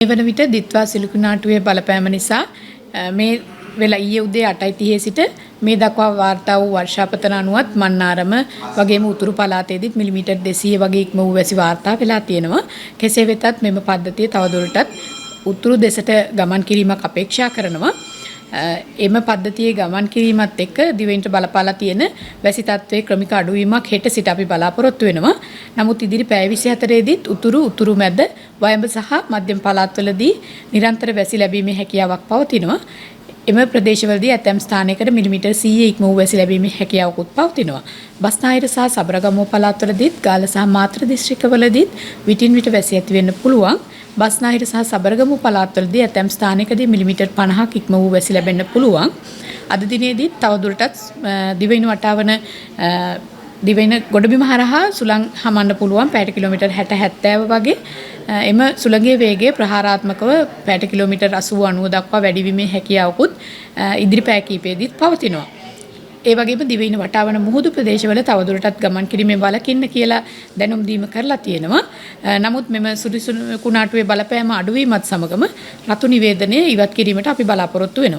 මේ වන විට දිත්වා සිලුකුණාටුවේ බලපෑම නිසා මේ වෙලා ඊයේ උදේ 8:30 සිට මේ දක්වා වාර්තා වූ වර්ෂාපතන අනුවත් මන්නාරම වගේම උතුරු පළාතේදීත් මිලිමීටර් 200 වගේ ඉක්ම වූ වැසි වාර්තා වෙලා තියෙනවා. කෙසේ වෙතත් මෙම පද්ධතිය තවදුරටත් උතුරු දෙසට ගමන් කිරීමක් අපේක්ෂා කරනවා. එම පද්ධතියේ ගමන් කිරීමත් එක්ක දිවයිනට බලපාලා තියෙන වැසි තත්ත්වයේ ක්‍රමික අඩුවීමක් හෙට සිට අපි බලාපොරොත්තු වෙනවා. නමුත් ඉදිරි පැය 24 දීත් උතුරු මැද වයඹ සහ මධ්‍යම පළාත්වලදී නිරන්තර වැසි ලැබීමේ හැකියාවක් පවතිනවා. එම ප්‍රදේශවලදී ඇතැම් ස්ථානයකට මිලිමීටර් 100 ඉක්ම වූ වැසි ලැබීමේ හැකියාවකුත් පවතිනවා. බස්නාහිර සහ සබරගමුව පළාත්වලදීත් ගාල්ල සහ මාතර දිස්ත්‍රික්කවලදීත් විටින් විට වැසි ඇති වෙන්න පුළුවන්. බස්නාහිර සහ සබරගමුව පළාත්වලදී ඇතැම් ස්ථානයකදී මිලිමීටර් 50ක් ඉක්ම වූ වැසි ලැබෙන්න පුළුවන්. අද දිනේදී තවදුරටත් දිවයින වටාවන දිවයින ගොඩබිම හරහා සුළං හමන්න පුළුවන් පැයට කිලෝමීටර් 60-70 වගේ. එම සුළඟේ වේගය ප්‍රහාරාත්මකව පැයට කිලෝමීටර් 80-90 දක්වා වැඩි වීමේ හැකියාවකුත් ඉදිරි පැය කිහිපෙදීත් පවතිනවා. ඒ වගේම දිවයින වටාවන මුහුදු ප්‍රදේශවල තවදුරටත් ගමන් කිරීමෙන් වළකින්න කියලා දැනුම් දීම කරලා තියෙනවා. නමුත් මෙම සුළු කුණාටුවේ බලපෑම අඩුවීමත් සමගම රතු නිවේදනය ඉවත් කිරීමට අපි බලාපොරොත්තු වෙනවා.